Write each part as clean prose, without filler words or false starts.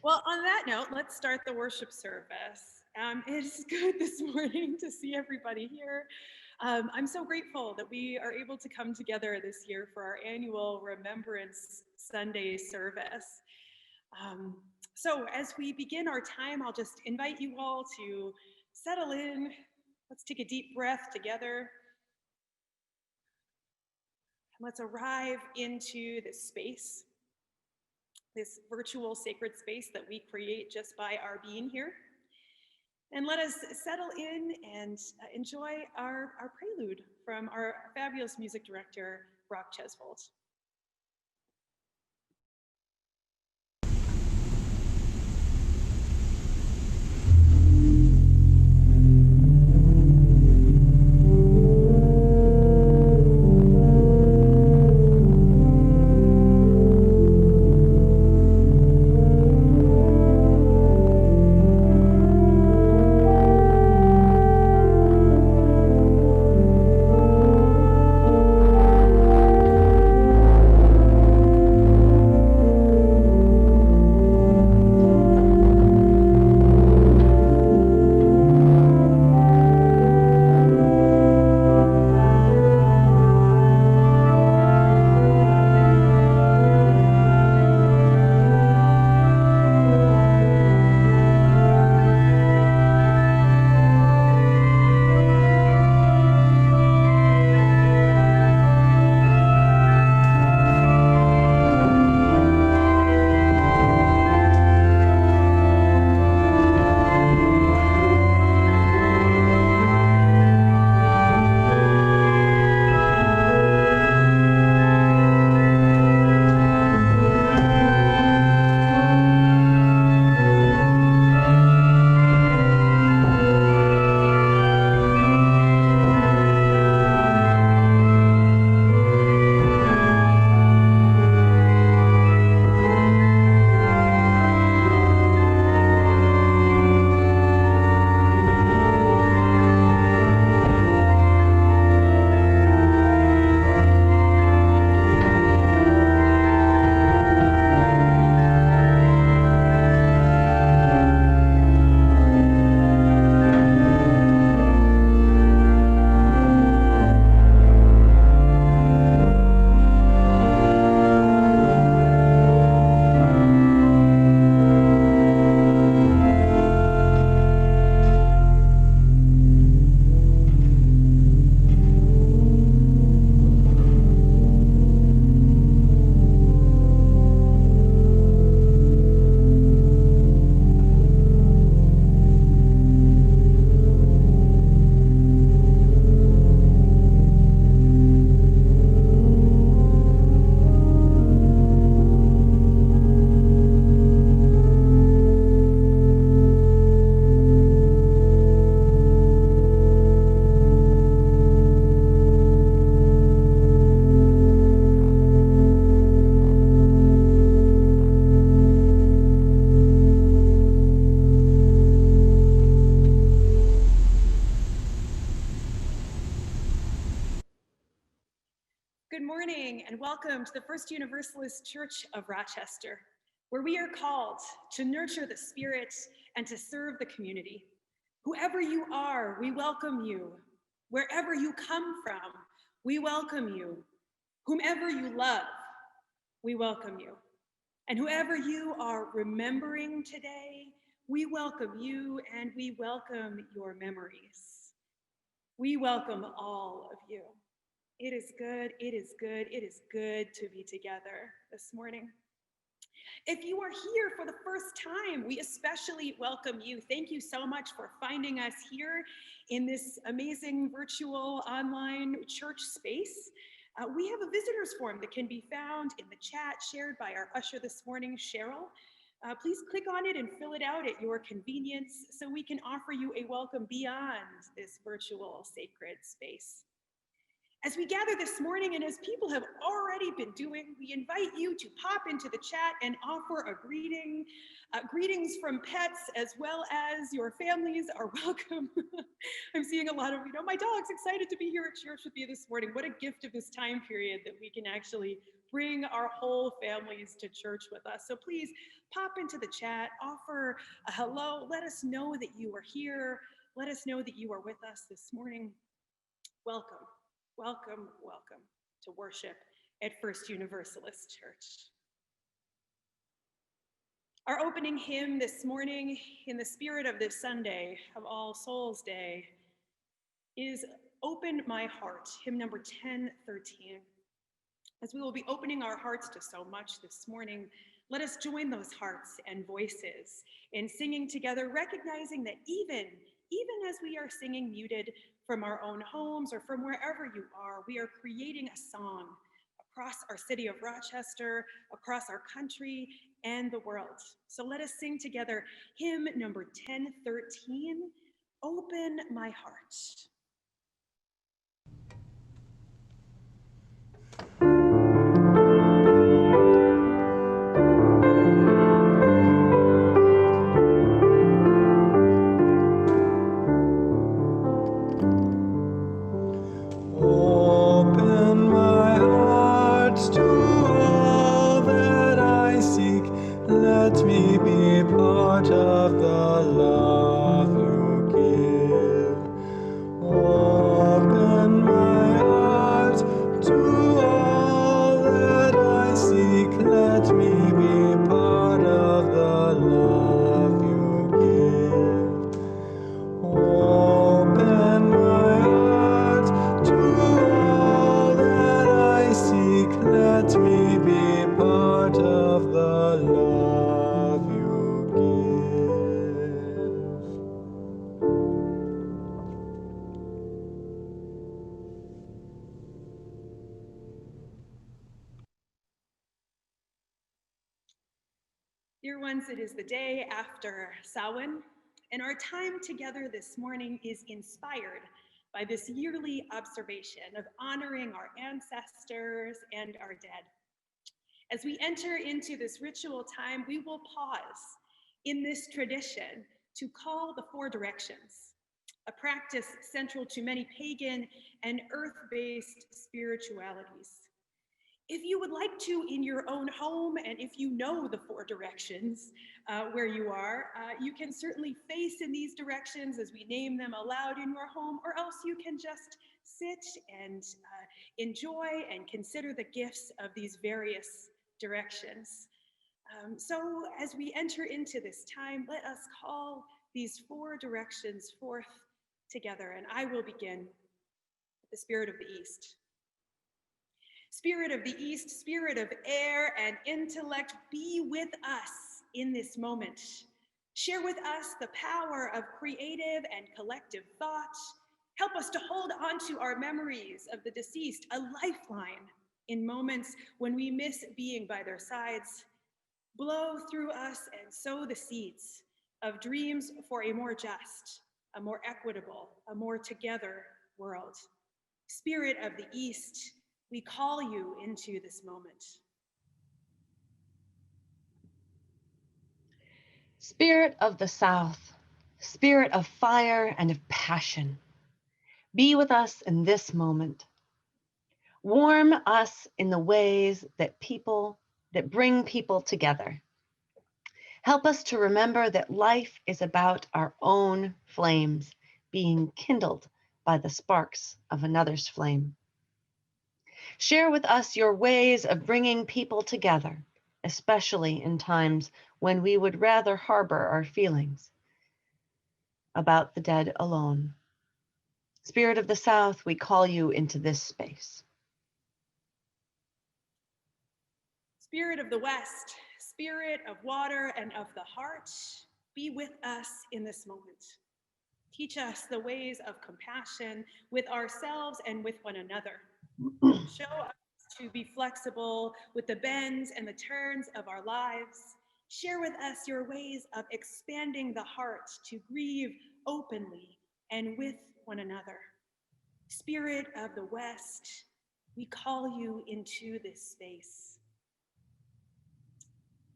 Well, on that note, let's start the worship service. It is good this morning to see everybody here. I'm so grateful that we are able to come together this year for our annual Remembrance Sunday service. Um, so, as we begin our time, I'll just invite you all to settle in. Let's take a deep breath together. Let's arrive into this space, this virtual sacred space that we create just by our being here. And let us settle in and enjoy our prelude from our fabulous music director, Brock Chesvold. Good morning and welcome to the First Universalist Church of Rochester, where we are called to nurture the spirit and to serve the community. Whoever you are, we welcome you. Wherever you come from, we welcome you. Whomever you love, we welcome you. And whoever you are remembering today, we welcome you and we welcome your memories. We welcome all of you. It is good, it is good, it is good to be together this morning. If you are here for the first time, we especially welcome you. Thank you so much for finding us here in this amazing virtual online church space. We have a visitors form that can be found in the chat shared by our usher this morning, Cheryl. Please click on it and fill it out at your convenience so we can offer you a welcome beyond this virtual sacred space. As we gather this morning, and as people have already been doing, we invite you to pop into the chat and offer a greeting. Greetings from pets as well as your families are welcome. I'm seeing a lot of, my dog's excited to be here at church with me this morning. What a gift of this time period that we can actually bring our whole families to church with us. So please pop into the chat, offer a hello, let us know that you are here. Let us know that you are with us this morning. Welcome. Welcome, welcome to worship at First Universalist Church. Our opening hymn this morning, in the spirit of this Sunday of All Souls Day, is Open My Heart, hymn number 1013. As we will be opening our hearts to so much this morning, let us join those hearts and voices in singing together, recognizing that even as we are singing muted from our own homes or from wherever you are, we are creating a song across our city of Rochester, across our country, and the world. So let us sing together hymn number 1013, Open My Heart. Let me be part of the love you give. Open my heart to all that I seek. Let me be part of the love you give. Open my heart to all that I seek. Let me be part of the love you give. Dear ones, it is the day after Samhain, and our time together this morning is inspired by this yearly observation of honoring our ancestors and our dead. As we enter into this ritual time, we will pause in this tradition to call the four directions, a practice central to many pagan and earth-based spiritualities. If you would like to in your own home, and if you know the four directions where you are, you can certainly face in these directions as we name them aloud in your home, or else you can just sit and enjoy and consider the gifts of these various directions. So as we enter into this time, let us call these four directions forth together, and I will begin with the spirit of the East. Spirit of the East, spirit of air and intellect, be with us in this moment. Share with us the power of creative and collective thought. Help us to hold on to our memories of the deceased, a lifeline in moments when we miss being by their sides. Blow through us and sow the seeds of dreams for a more just, a more equitable, a more together world. Spirit of the East, we call you into this moment. Spirit of the South, spirit of fire and of passion, be with us in this moment. Warm us in the ways that bring people together. Help us to remember that life is about our own flames being kindled by the sparks of another's flame. Share with us your ways of bringing people together, especially in times when we would rather harbor our feelings about the dead alone. Spirit of the South, we call you into this space. Spirit of the West, spirit of water and of the heart, be with us in this moment. Teach us the ways of compassion with ourselves and with one another. Show us to be flexible with the bends and the turns of our lives. Share with us your ways of expanding the heart to grieve openly and with one another. Spirit of the West, we call you into this space.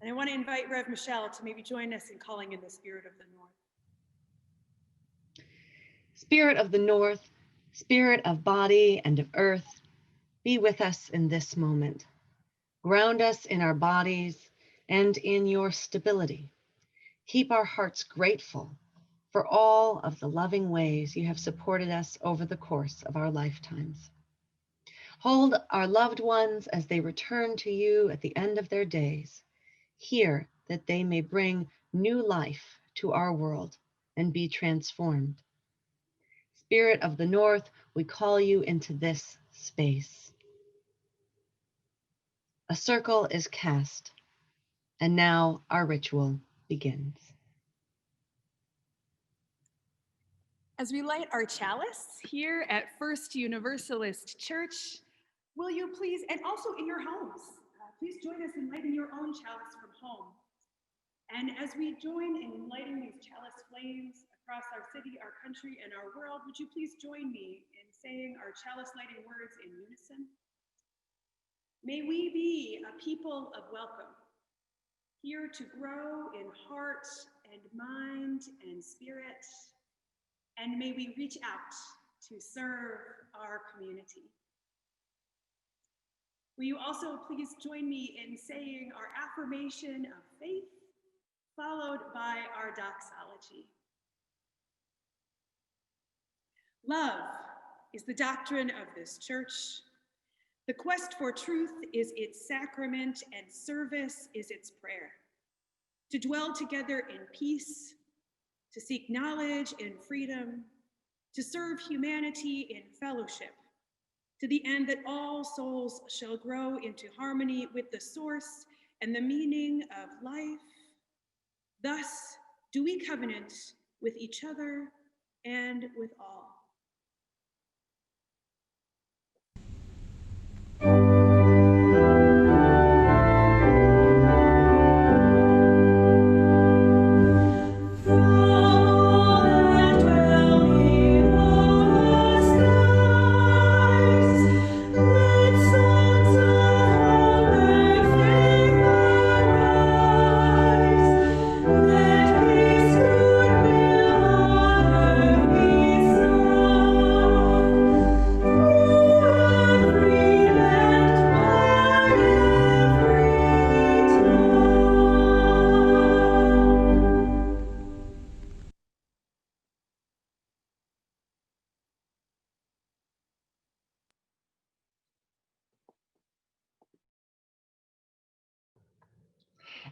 And I want to invite Rev Michelle to maybe join us in calling in the Spirit of the North. Spirit of the North, Spirit of body and of earth, be with us in this moment. Ground us in our bodies and in your stability. Keep our hearts grateful for all of the loving ways you have supported us over the course of our lifetimes. Hold our loved ones as they return to you at the end of their days. Hear that they may bring new life to our world and be transformed. Spirit of the North, we call you into this space. A circle is cast, and now our ritual begins. As we light our chalice here at First Universalist Church, will you please, and also in your homes, please join us in lighting your own chalice from home. And as we join in lighting these chalice flames across our city, our country, and our world, would you please join me in saying our chalice lighting words in unison? May we be a people of welcome, here to grow in heart and mind and spirit, and may we reach out to serve our community. Will you also please join me in saying our affirmation of faith, followed by our doxology. Love is the doctrine of this church. The quest for truth is its sacrament, and service is its prayer. To dwell together in peace, to seek knowledge in freedom, to serve humanity in fellowship, to the end that all souls shall grow into harmony with the source and the meaning of life. Thus do we covenant with each other and with all.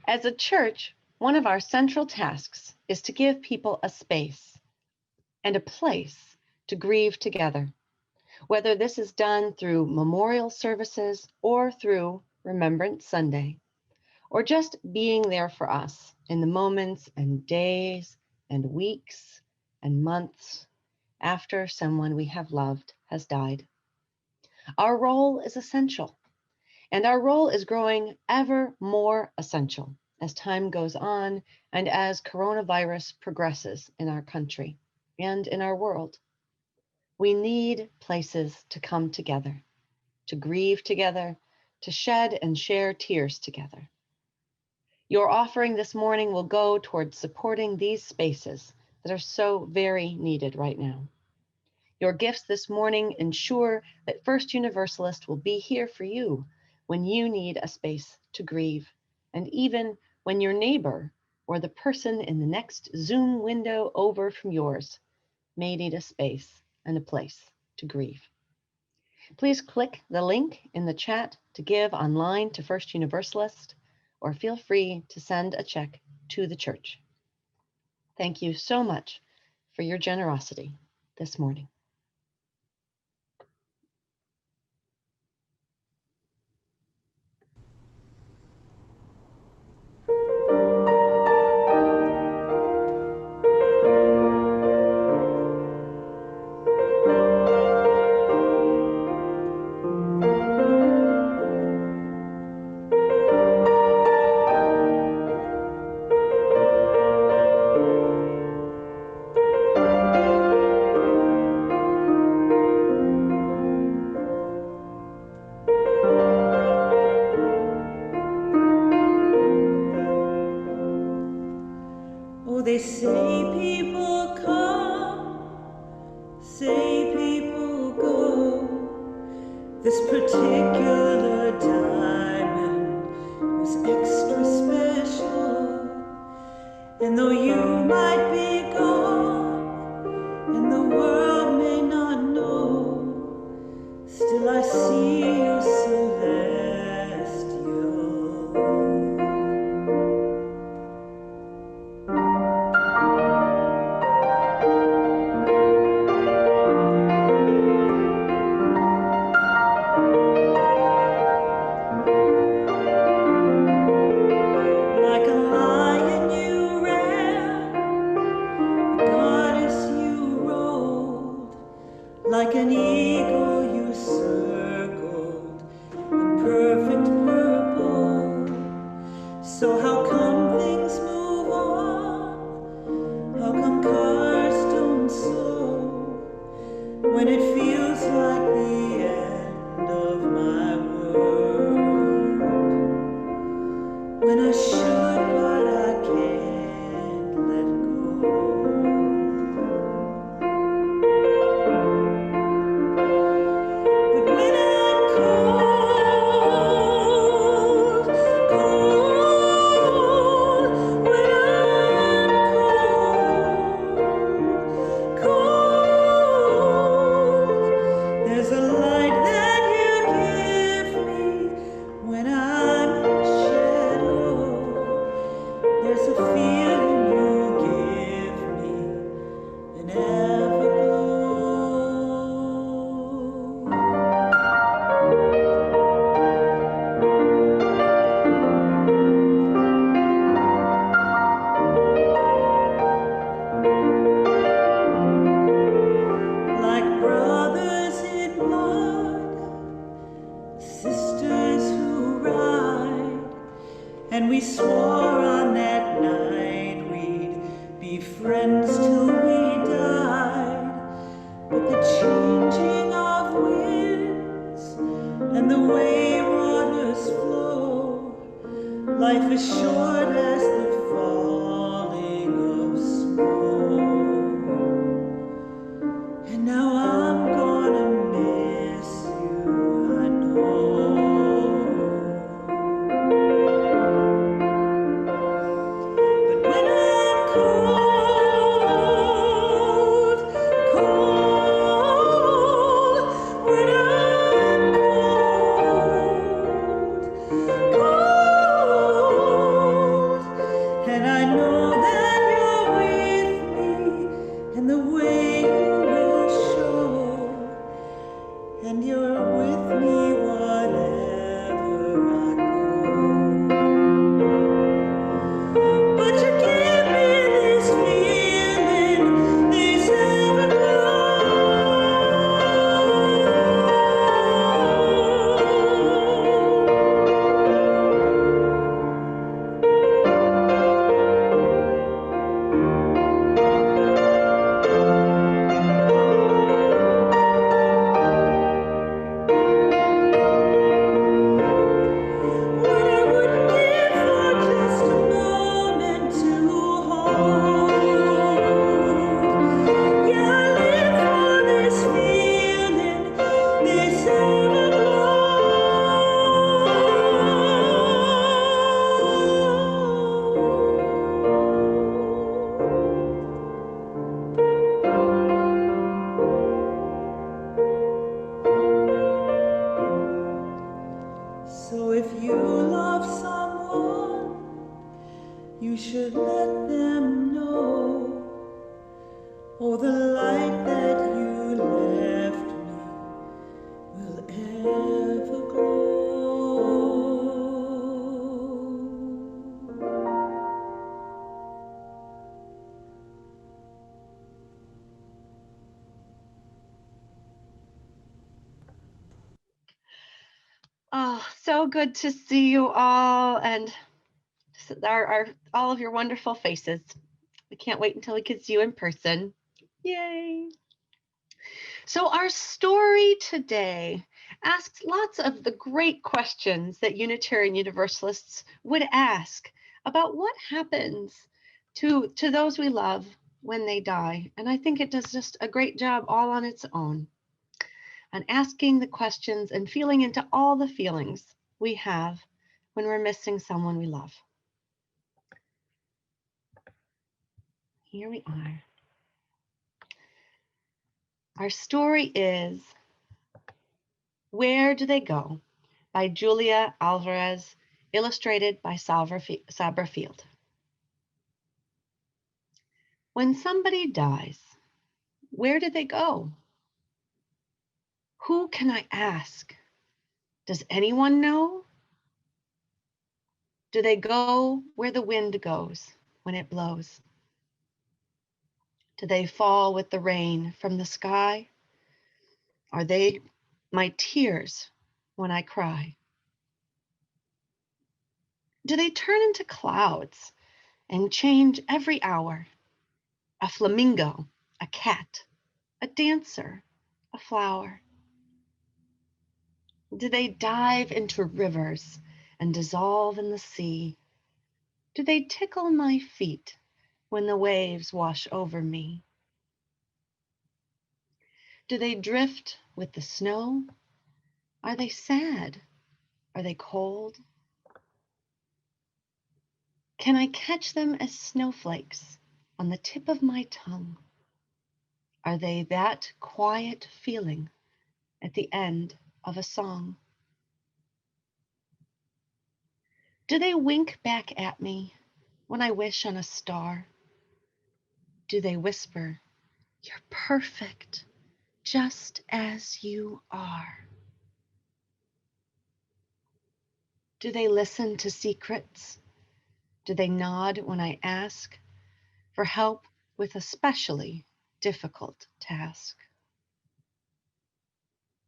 As a church, one of our central tasks is to give people a space and a place to grieve together, whether this is done through memorial services or through Remembrance Sunday, or just being there for us in the moments and days and weeks and months after someone we have loved has died. Our role is essential, and our role is growing ever more essential as time goes on and as coronavirus progresses in our country and in our world. We need places to come together, to grieve together, to shed and share tears together. Your offering this morning will go towards supporting these spaces that are so very needed right now. Your gifts this morning ensure that First Universalist will be here for you when you need a space to grieve, and even when your neighbor or the person in the next Zoom window over from yours may need a space and a place to grieve. Please click the link in the chat to give online to First Universalist, or feel free to send a check to the church. Thank you so much for your generosity this morning. This particular diamond was extra special. And though you might be gone and the world may not know, still I see you celestial. Like an eagle you circled in perfect purple. So how come things move on? How come cars don't slow when it feels like the end of my world? When I should, but I can't let go. And we swore on that night we'd be friends till we died. But the changing of winds and the way waters flow, life is short as the falling of snow. And now I'm gonna miss you, I know. So if you love someone, you should let them know. Oh, the light that you left me will ever glow. Oh, so good to see you all and all of your wonderful faces. We can't wait until we can see you in person. Yay. So our story today asks lots of the great questions that Unitarian Universalists would ask about what happens to those we love when they die. And I think it does just a great job all on its own. on asking the questions and feeling into all the feelings we have when we're missing someone we love. Here we are. Our story is Where Do They Go? By Julia Alvarez, illustrated by Sabra Field. When somebody dies, where do they go? Who can I ask? Does anyone know? Do they go where the wind goes when it blows? Do they fall with the rain from the sky? Are they my tears when I cry? Do they turn into clouds and change every hour? A flamingo, a cat, a dancer, a flower? Do they dive into rivers and dissolve in the sea? Do they tickle my feet when the waves wash over me? Do they drift with the snow? Are they sad? Are they cold? Can I catch them as snowflakes on the tip of my tongue? Are they that quiet feeling at the end of a song? Do they wink back at me when I wish on a star? Do they whisper, "You're perfect, just as you are"? Do they listen to secrets? Do they nod when I ask for help with a specially difficult task?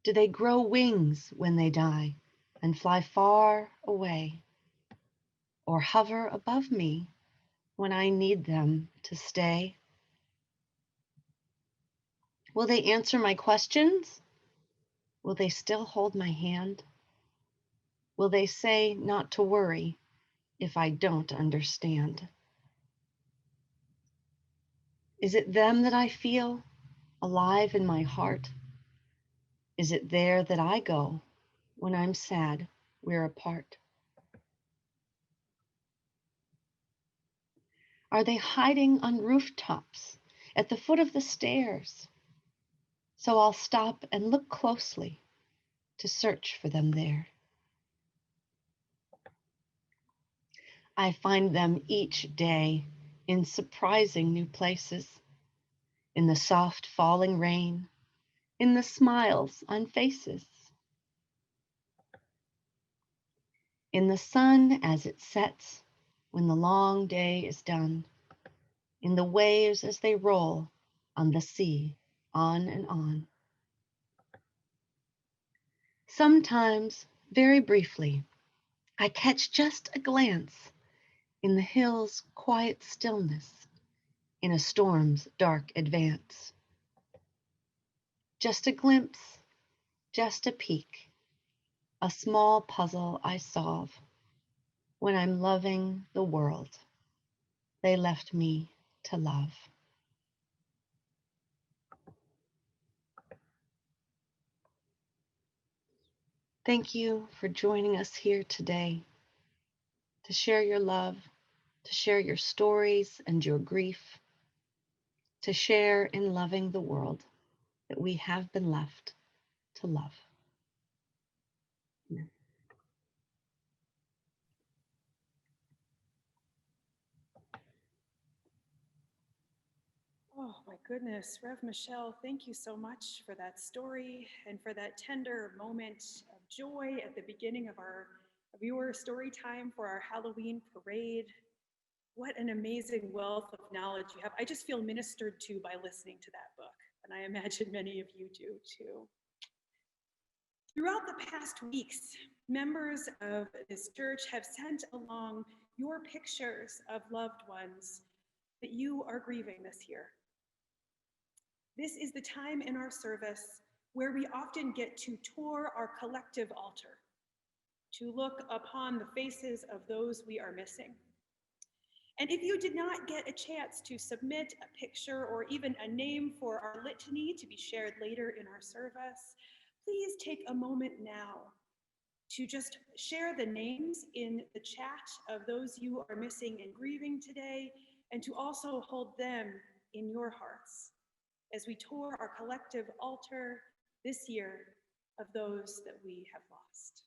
Do they grow wings when they die and fly far away, or hover above me when I need them to stay? Will they answer my questions? Will they still hold my hand? Will they say not to worry if I don't understand? Is it them that I feel alive in my heart? Is it there that I go when I'm sad we're apart? Are they hiding on rooftops at the foot of the stairs? So I'll stop and look closely to search for them there. I find them each day in surprising new places, in the soft falling rain, in the smiles on faces, in the sun as it sets when the long day is done, in the waves as they roll on the sea, on and on. Sometimes, very briefly, I catch just a glance in the hill's quiet stillness, in a storm's dark advance. Just a glimpse, just a peek, a small puzzle I solve when I'm loving the world they left me to love. Thank you for joining us here today to share your love, to share your stories and your grief, to share in loving the world that we have been left to love. Amen. Oh my goodness, Rev Michelle, thank you so much for that story and for that tender moment of joy at the beginning of your story time for our Halloween parade. What an amazing wealth of knowledge you have. I just feel ministered to by listening to that book, and I imagine many of you do too. Throughout the past weeks, members of this church have sent along your pictures of loved ones that you are grieving this year. This is the time in our service where we often get to tour our collective altar, to look upon the faces of those we are missing. And if you did not get a chance to submit a picture or even a name for our litany to be shared later in our service, please take a moment now to just share the names in the chat of those you are missing and grieving today, and to also hold them in your hearts as we tour our collective altar this year of those that we have lost.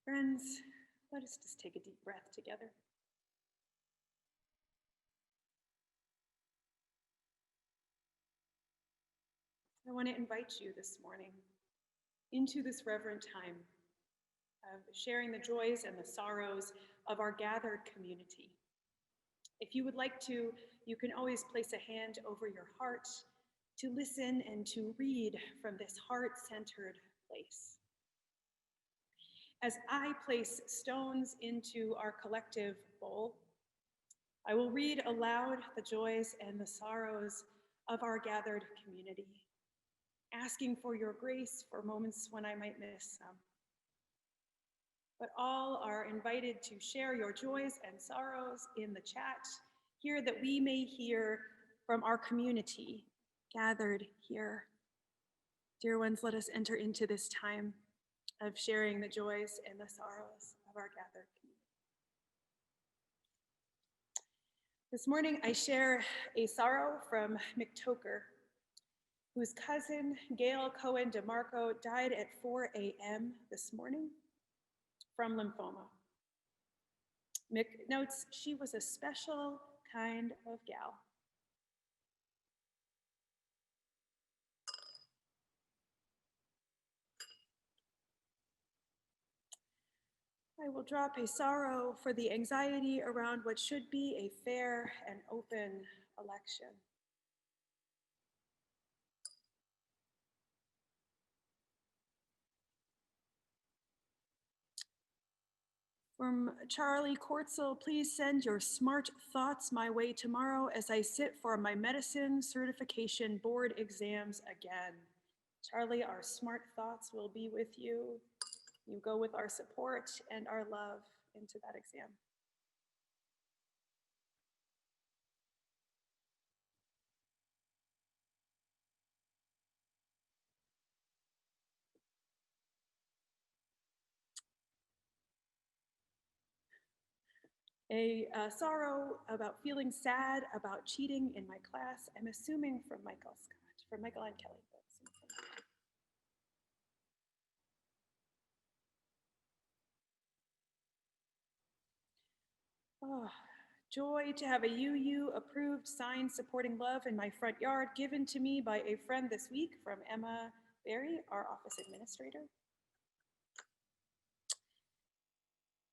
Friends, let us just take a deep breath together. I want to invite you this morning into this reverent time of sharing the joys and the sorrows of our gathered community. If you would like to, you can always place a hand over your heart to listen and to read from this heart-centered place. As I place stones into our collective bowl, I will read aloud the joys and the sorrows of our gathered community, asking for your grace for moments when I might miss some. But all are invited to share your joys and sorrows in the chat here, that we may hear from our community gathered here. Dear ones, let us enter into this time of sharing the joys and the sorrows of our gathered community. This morning, I share a sorrow from McToker, whose cousin, Gail Cohen DeMarco, died at 4 a.m. this morning from lymphoma. Mick notes she was a special kind of gal. I will drop a sorrow for the anxiety around what should be a fair and open election. From Charlie Kortzel, please send your smart thoughts my way tomorrow as I sit for my medicine certification board exams again. Charlie, our smart thoughts will be with you. You go with our support and our love into that exam. A sorrow about feeling sad about cheating in my class, I'm assuming from Michael and Kelly. Oh, joy to have a UU approved sign supporting love in my front yard given to me by a friend this week from Emma Berry, our office administrator.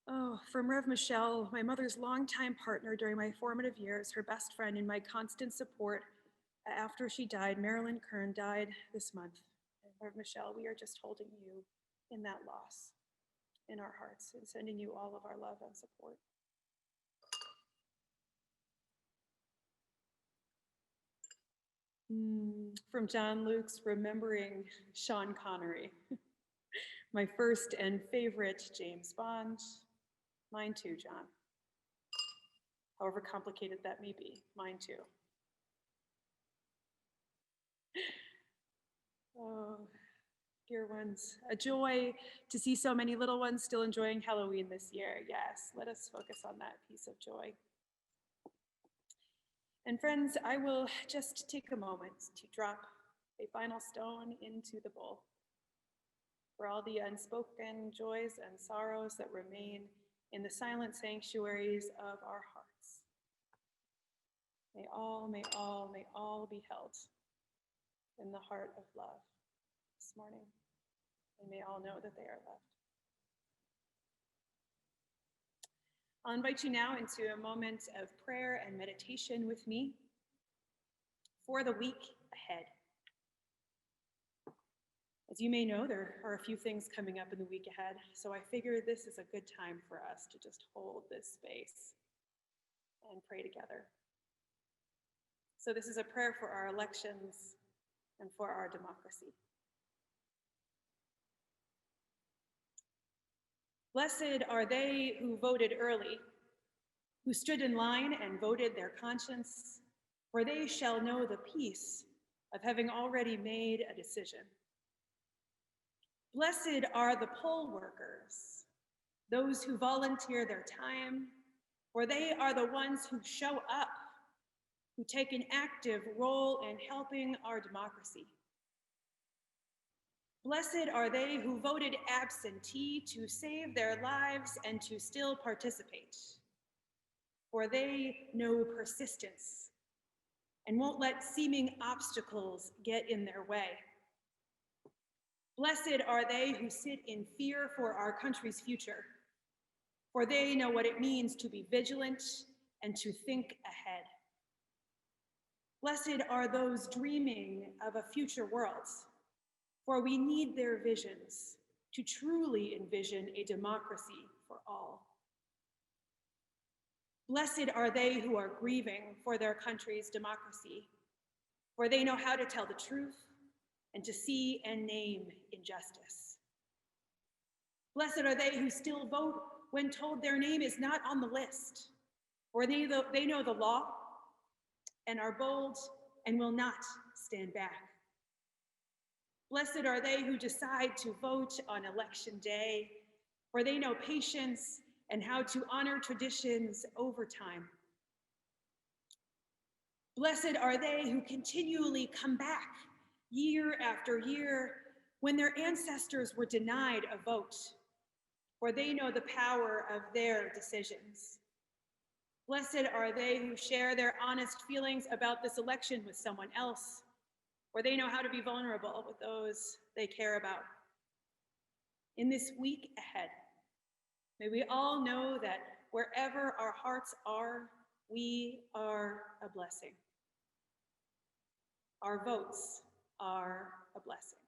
Oh, from Rev Michelle, my mother's longtime partner during my formative years, her best friend and my constant support after she died. Marilyn Kern died this month. And Rev Michelle, we are just holding you in that loss in our hearts and sending you all of our love and support. From John Luke's Remembering Sean Connery, my first and favorite James Bond. Mine too, John. However complicated that may be, mine too. Oh, dear ones, a joy to see so many little ones still enjoying Halloween this year. Yes, let us focus on that piece of joy. And friends, I will just take a moment to drop a final stone into the bowl for all the unspoken joys and sorrows that remain in the silent sanctuaries of our hearts. May all be held in the heart of love this morning, and may all know that they are loved. I'll invite you now into a moment of prayer and meditation with me for the week ahead. As you may know, there are a few things coming up in the week ahead, so I figure this is a good time for us to just hold this space and pray together. So this is a prayer for our elections and for our democracy. Blessed are they who voted early, who stood in line and voted their conscience, for they shall know the peace of having already made a decision. Blessed are the poll workers, those who volunteer their time, for they are the ones who show up, who take an active role in helping our democracy. Blessed are they who voted absentee to save their lives and to still participate, for they know persistence and won't let seeming obstacles get in their way. Blessed are they who sit in fear for our country's future, for they know what it means to be vigilant and to think ahead. Blessed are those dreaming of a future world, for we need their visions to truly envision a democracy for all. Blessed are they who are grieving for their country's democracy, for they know how to tell the truth and to see and name injustice. Blessed are they who still vote when told their name is not on the list, for they know the law and are bold and will not stand back. Blessed are they who decide to vote on election day, for they know patience and how to honor traditions over time. Blessed are they who continually come back year after year when their ancestors were denied a vote, for they know the power of their decisions. Blessed are they who share their honest feelings about this election with someone else, for they know how to be vulnerable with those they care about. In this week ahead, may we all know that wherever our hearts are, we are a blessing. Our votes are a blessing.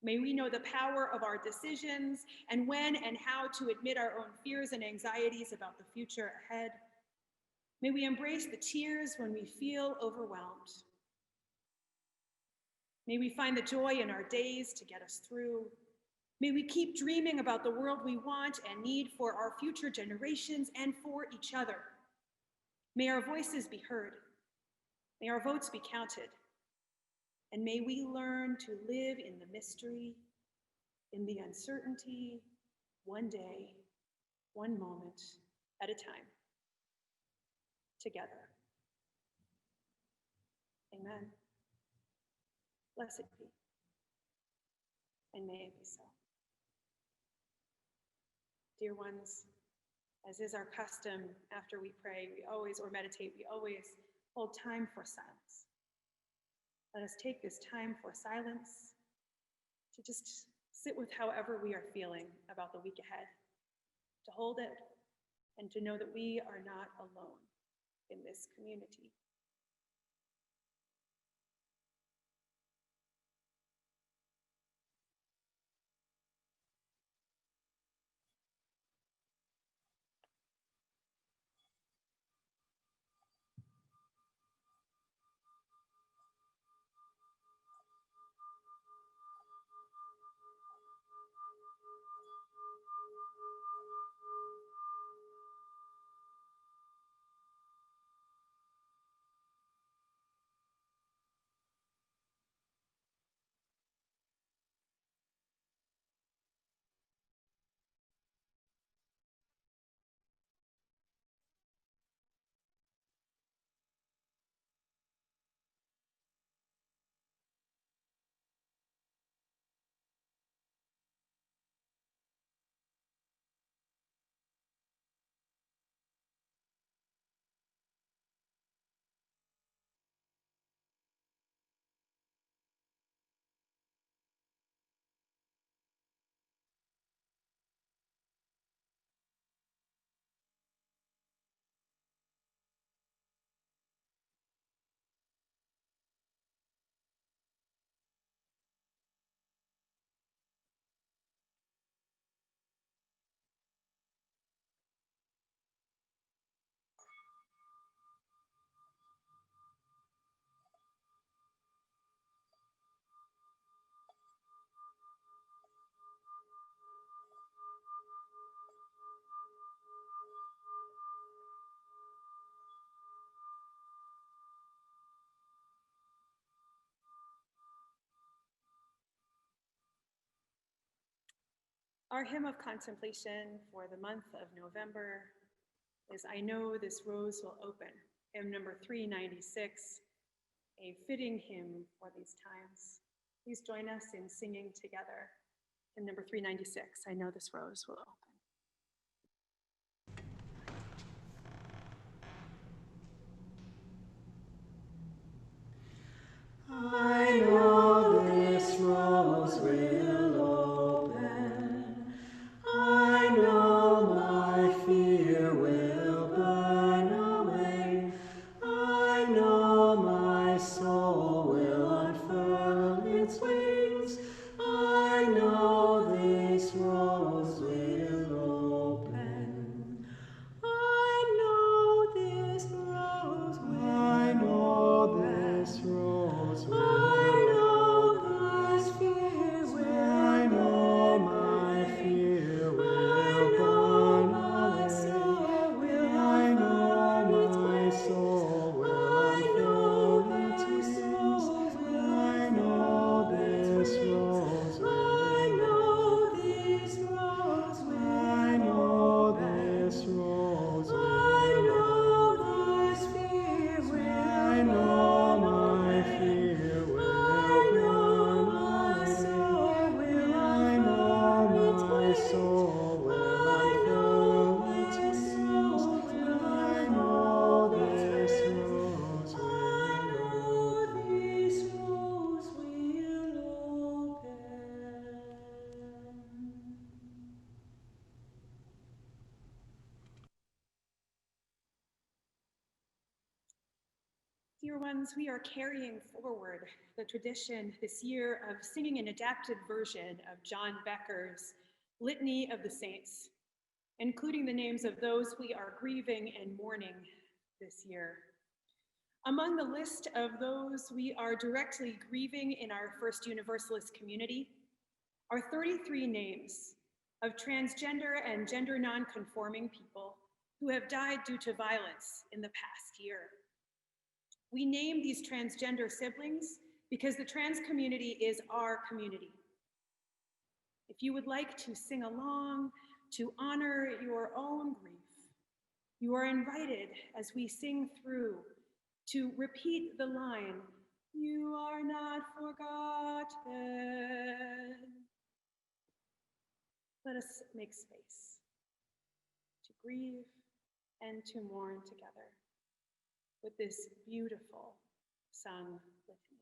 May we know the power of our decisions and when and how to admit our own fears and anxieties about the future ahead. May we embrace the tears when we feel overwhelmed. May we find the joy in our days to get us through. May we keep dreaming about the world we want and need for our future generations and for each other. May our voices be heard. May our votes be counted. And may we learn to live in the mystery, in the uncertainty, one day, one moment at a time, together. Amen. Blessed be, and may it be so. Dear ones, as is our custom after we pray, or meditate, we always hold time for silence. Let us take this time for silence to just sit with however we are feeling about the week ahead, to hold it and to know that we are not alone in this community. Our hymn of contemplation for the month of November is I Know This Rose Will Open, hymn number 396, a fitting hymn for these times. Please join us in singing together in number 396, I Know This Rose Will Open. I know this rose will open. I know my fear will burn away. I know my soul will unfurl its wings. I know this rose will open. I know this rose will I know this rose will I know my fear will I know my fear will burn my soul away. will I know unfurl its my wings. soul will I know unfurl its my wings. soul will I know unfurl its this wings. rose I will know this rose I will know open. this rose I will know this fear I will know burn my away. fear I will know burn my soul away. will I know unfurl its my wings. soul will I know unfurl its my wings. soul will I know unfurl its this wings. rose I will know open. this rose will open. Dear ones, we are carrying forward the tradition this year of singing an adapted version of John Becker's Litany of the Saints, including the names of those we are grieving and mourning this year. Among the list of those we are directly grieving in our First Universalist community are 33 names of transgender and gender non-conforming people who have died due to violence in the past year. We name these transgender siblings because the trans community is our community. If you would like to sing along to honor your own grief, you are invited as we sing through to repeat the line, "You are not forgotten." Let us make space to grieve and to mourn together with this beautiful sung litany.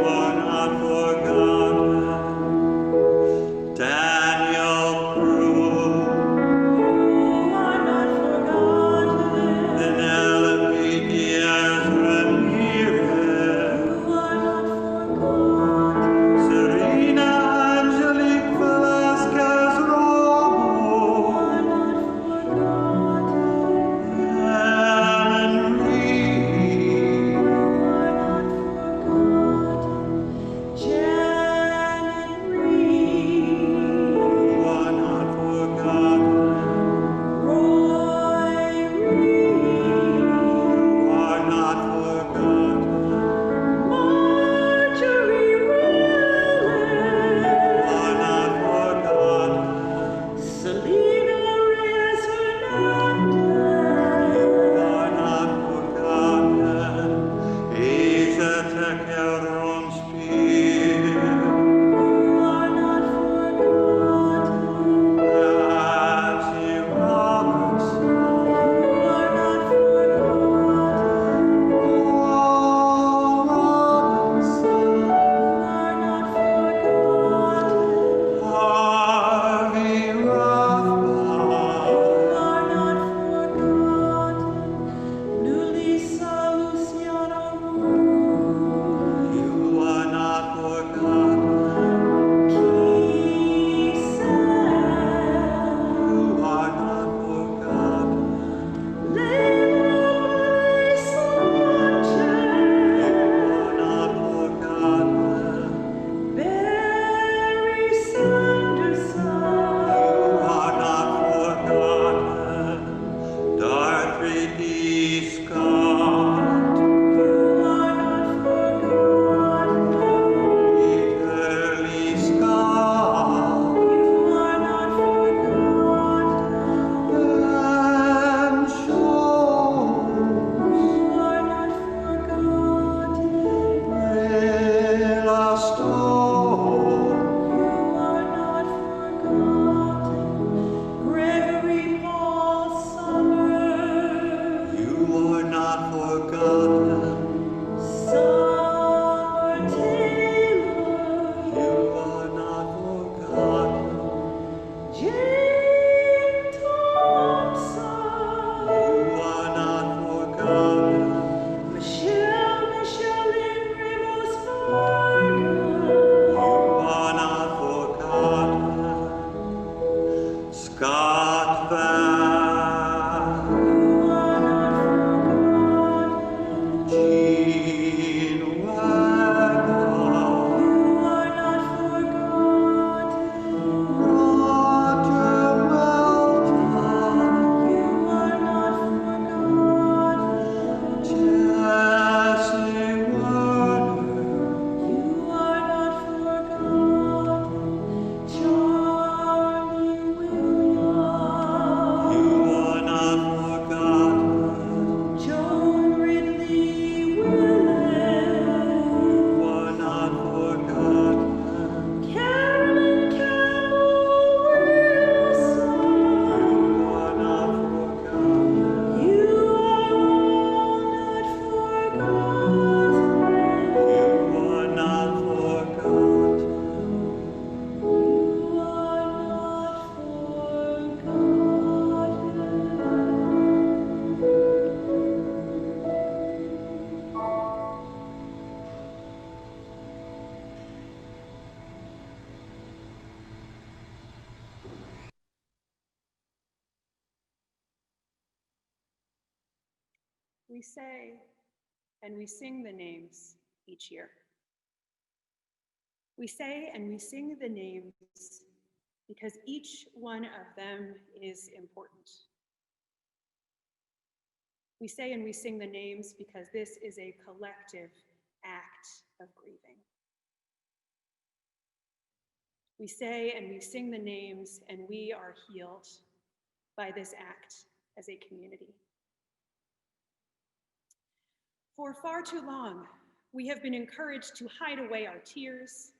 are not forgotten. Daniel Crew, You are not forgotten. Penelope Diaz Ramirez, You are not forgotten. Serena Angelique Velasquez You Romo, are not forgotten. Ellen Reed, You are not forgotten. Janet Reed. you are not forgotten. Roy Reed. You are not forgotten. Marjorie You Willis. are not forgotten. Selena Reyes Hernandez. You are not forgotten. Asia Tekeron Spear, You are not forgotten. Patsy Robertson, You are not forgotten. Paul Robinson, You are not forgotten. Harvey You Rothbard, are not forgotten. Nulisa Luciano Moore. you are not forgotten. Keysel. You are not forgotten. Lane-Mairead You are Campbell. not forgotten. Barry Sanderson. You are not forgotten. Dorothy D. Scott, You are not forgotten. Peter Lee Scott, You are not forgotten. Ben Scholes, You are not forgotten. Brilla Stone, You are not forgotten. Gregory Paul Summer. you are not forgotten. Summer Taylor. You are not forgotten. Jane You Thompson. are not forgotten. Michelle Lynn Ramos You Vargas. are not forgotten. Scott Van, You are not forgotten. Jean Wagner, You are not forgotten. Roger Welton, You are not forgotten. Jesse Werner, You are not forgotten. Charlie Williams. you are not forgotten. Joan Ridley Willis. You are not forgotten. Carolyn Campbell Wilson. You are not forgotten. You are all not forgotten. You are not forgotten. You are not We say and we sing the names each year. We say and we sing the names because each one of them is important. We say and we sing the names because this is a collective act of grieving. We say and we sing the names and we are healed by this act as a community. For far too long, we have been encouraged to hide away our tears,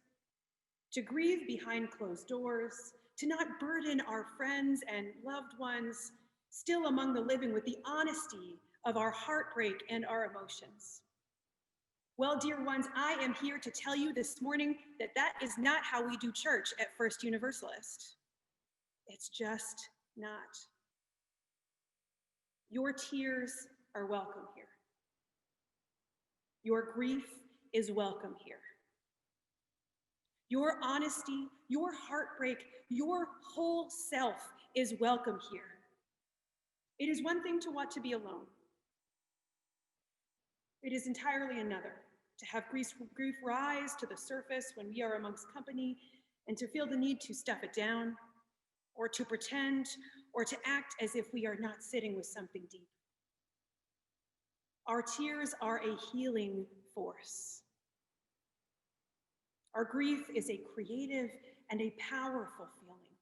to grieve behind closed doors, to not burden our friends and loved ones still among the living with the honesty of our heartbreak and our emotions. Well, dear ones, I am here to tell you this morning that that is not how we do church at First Universalist. It's just not. Your tears are welcome here. Your grief is welcome here. Your honesty, your heartbreak, your whole self is welcome here. It is one thing to want to be alone. It is entirely another to have grief rise to the surface when we are amongst company and to feel the need to stuff it down, or to pretend, or to act as if we are not sitting with something deep. Our tears are a healing force. Our grief is a creative and a powerful feeling.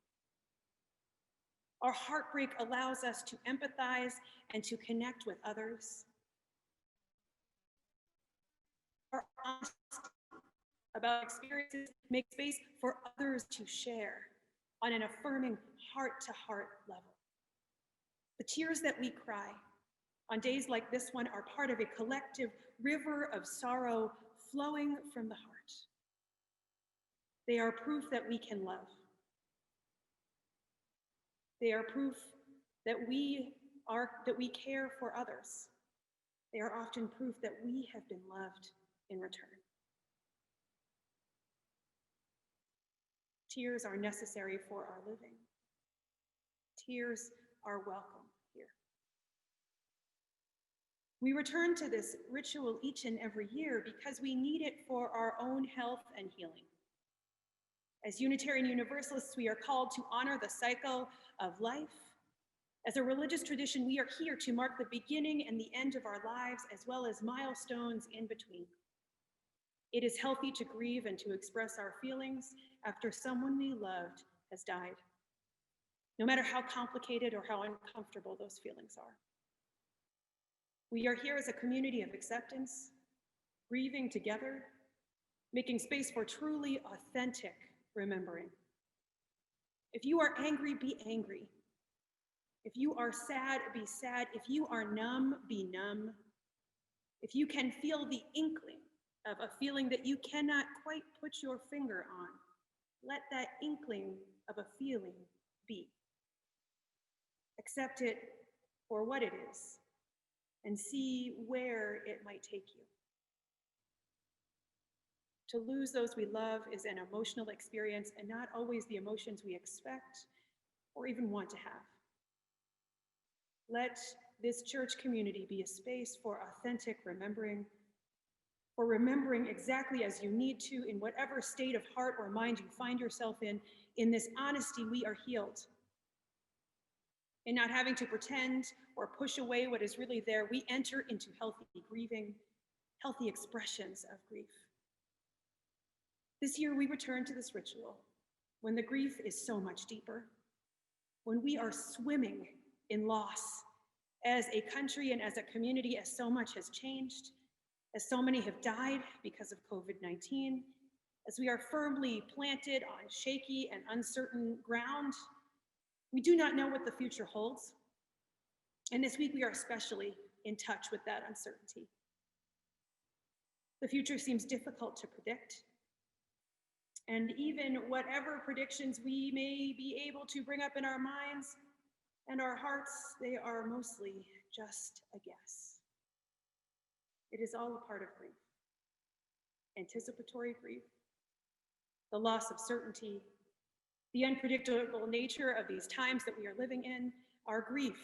Our heartbreak allows us to empathize and to connect with others. Our honesty about experiences makes space for others to share on an affirming heart-to-heart level. The tears that we cry on days like this one are part of a collective river of sorrow flowing from the heart. They are proof that we can love. They are proof that we care for others. They are often proof that we have been loved in return. Tears are necessary for our living. Tears are welcome here. We return to this ritual each and every year because we need it for our own health and healing. As Unitarian Universalists, we are called to honor the cycle of life. As a religious tradition, we are here to mark the beginning and the end of our lives, as well as milestones in between. It is healthy to grieve and to express our feelings after someone we loved has died, no matter how complicated or how uncomfortable those feelings are. We are here as a community of acceptance, grieving together, making space for truly authentic remembering. If you are angry, be angry. If you are sad, be sad. If you are numb, be numb. If you can feel the inkling of a feeling that you cannot quite put your finger on, let that inkling of a feeling be. Accept it for what it is and see where it might take you. To lose those we love is an emotional experience and not always the emotions we expect or even want to have. Let this church community be a space for authentic remembering, for remembering exactly as you need to in whatever state of heart or mind you find yourself in. In this honesty, we are healed. In not having to pretend or push away what is really there, we enter into healthy grieving, healthy expressions of grief. This year, we return to this ritual when the grief is so much deeper, when we are swimming in loss as a country and as a community, as so much has changed, as so many have died because of COVID-19, as we are firmly planted on shaky and uncertain ground. We do not know what the future holds. And this week, we are especially in touch with that uncertainty. The future seems difficult to predict. And even whatever predictions we may be able to bring up in our minds and our hearts, they are mostly just a guess. It is all a part of grief. Anticipatory grief, the loss of certainty, the unpredictable nature of these times that we are living in. Our grief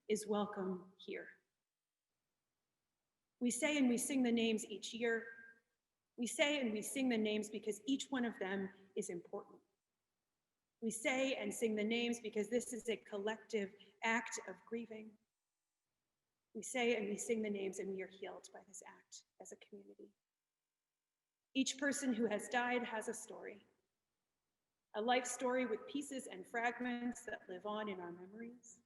is welcome here. We say and we sing the names each year. We say and we sing the names because each one of them is important. We say and sing the names because this is a collective act of grieving. We say and we sing the names and we are healed by this act as a community. Each person who has died has a story, a life story with pieces and fragments that live on in our memories.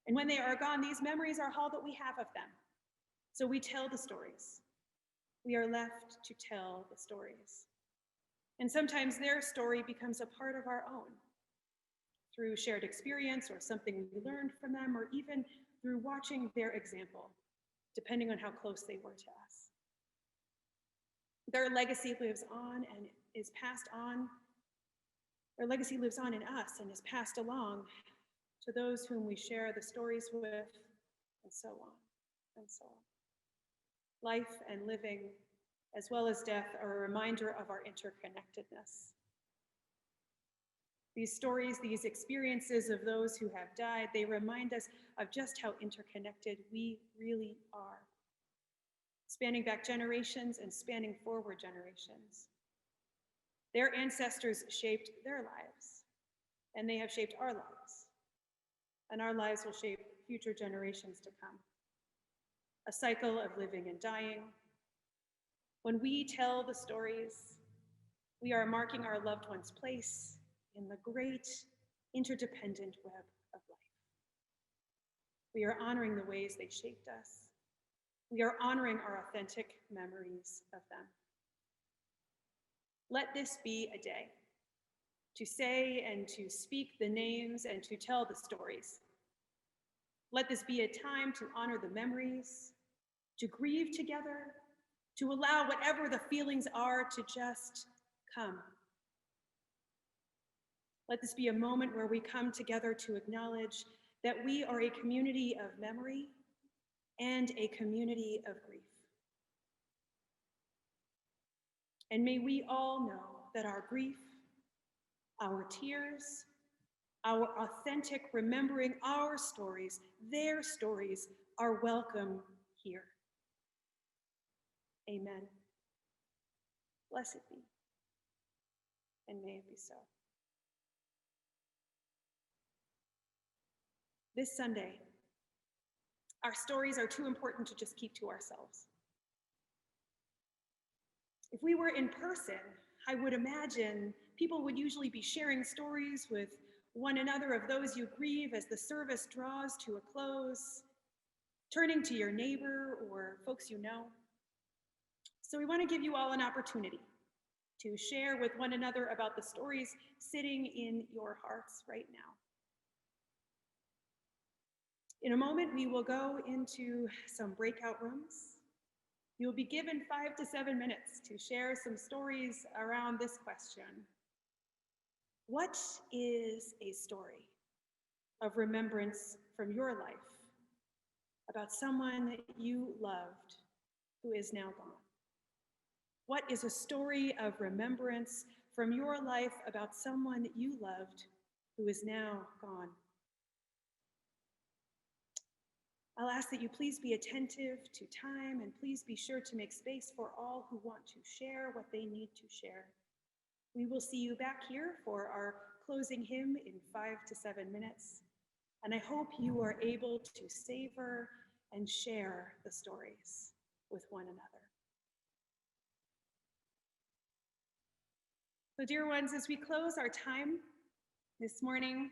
And when they are gone, these memories are all that we have of them. So we tell the stories. We are left to tell the stories. And sometimes their story becomes a part of our own through shared experience or something we learned from them, or even through watching their example, depending on how close they were to us. Their legacy lives on and is passed on. Their legacy lives on in us and is passed along to those whom we share the stories with, and so on, and so on. Life and living, as well as death, are a reminder of our interconnectedness. These stories, these experiences of those who have died, they remind us of just how interconnected we really are, spanning back generations and spanning forward generations. Their ancestors shaped their lives, and they have shaped our lives, and our lives will shape future generations to come. A cycle of living and dying. When we tell the stories, we are marking our loved ones' place in the great interdependent web of life. We are honoring the ways they shaped us. We are honoring our authentic memories of them. Let this be a day to say and to speak the names and to tell the stories. Let this be a time to honor the memories, to grieve together, to allow whatever the feelings are to just come. Let this be a moment where we come together to acknowledge that we are a community of memory and a community of grief. And may we all know that our grief, our tears, our authentic remembering our stories, their stories, are welcome here. Amen. Blessed be, and may it be so. This Sunday, our stories are too important to just keep to ourselves. If we were in person, I would imagine people would usually be sharing stories with one another of those you grieve as the service draws to a close, turning to your neighbor or folks you know. So we want to give you all an opportunity to share with one another about the stories sitting in your hearts right now. In a moment, we will go into some breakout rooms. You'll be given 5 to 7 minutes to share some stories around this question. What is a story of remembrance from your life about someone that you loved who is now gone? What is a story of remembrance from your life about someone that you loved who is now gone? I'll ask that you please be attentive to time and please be sure to make space for all who want to share what they need to share. We will see you back here for our closing hymn in 5 to 7 minutes. And I hope you are able to savor and share the stories with one another. So dear ones, as we close our time this morning,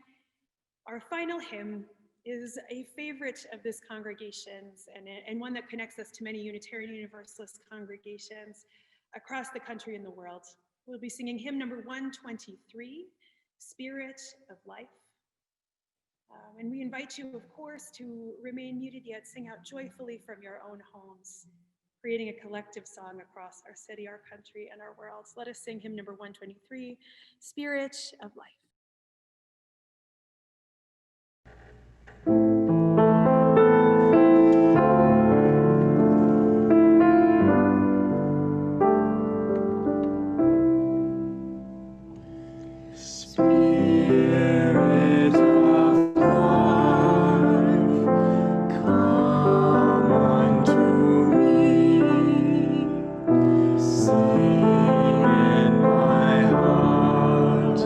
our final hymn is a favorite of this congregation's and one that connects us to many Unitarian Universalist congregations across the country and the world. We'll be singing hymn number 123, Spirit of Life. And we invite you, of course, to remain muted yet sing out joyfully from your own homes, creating a collective song across our city, our country, and our world. So let us sing hymn number 123, Spirit of Life. Spirit of life, come unto me. Sing in my heart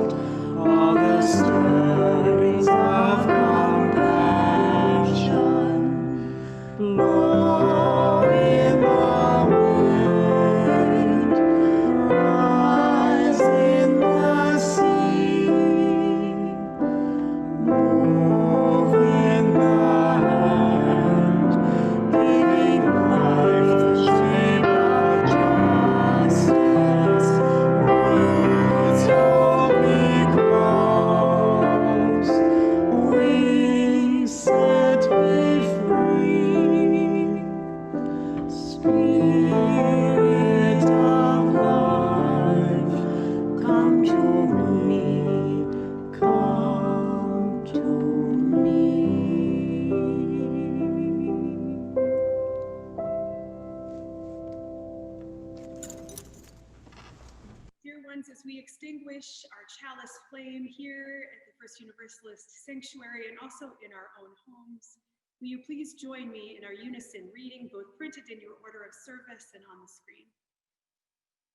friends, as we extinguish our chalice flame here at the First Universalist Sanctuary and also in our own homes, will you please join me in our unison reading, both printed in your order of service and on the screen.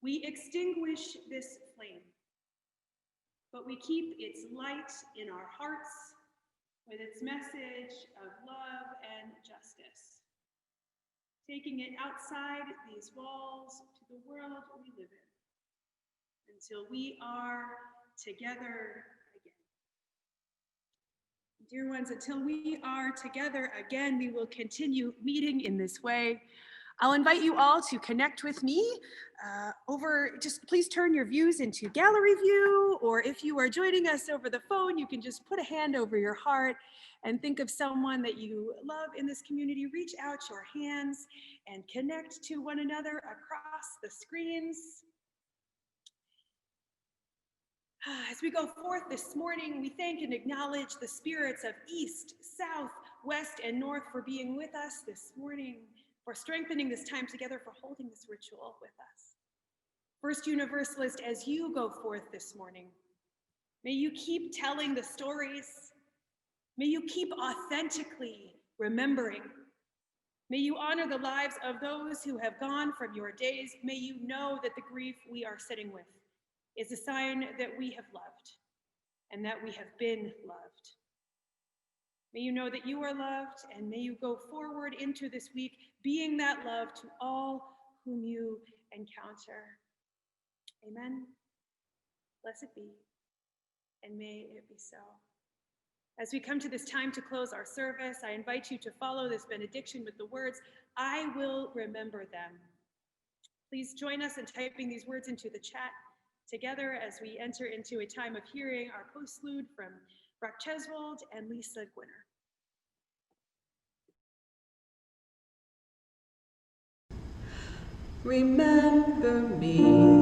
We extinguish this flame, but we keep its light in our hearts with its message of love and justice, taking it outside these walls to the world we live in, until we are together again. Dear ones, until we are together again, we will continue meeting in this way. I'll invite you all to connect with me just please turn your views into gallery view, or if you are joining us over the phone, you can just put a hand over your heart and think of someone that you love in this community. Reach out your hands and connect to one another across the screens. As we go forth this morning, we thank and acknowledge the spirits of East, South, West, and North for being with us this morning, for strengthening this time together, for holding this ritual with us. First Universalist, as you go forth this morning, may you keep telling the stories. May you keep authentically remembering. May you honor the lives of those who have gone from your days. May you know that the grief we are sitting with is a sign that we have loved and that we have been loved. May you know that you are loved, and may you go forward into this week being that love to all whom you encounter. Amen. Blessed be, and may it be so. As we come to this time to close our service, I invite you to follow this benediction with the words, "I will remember them." Please join us in typing these words into the chat together as we enter into a time of hearing our postlude from Brock Cheswold and Lisa Gwinner. Remember me.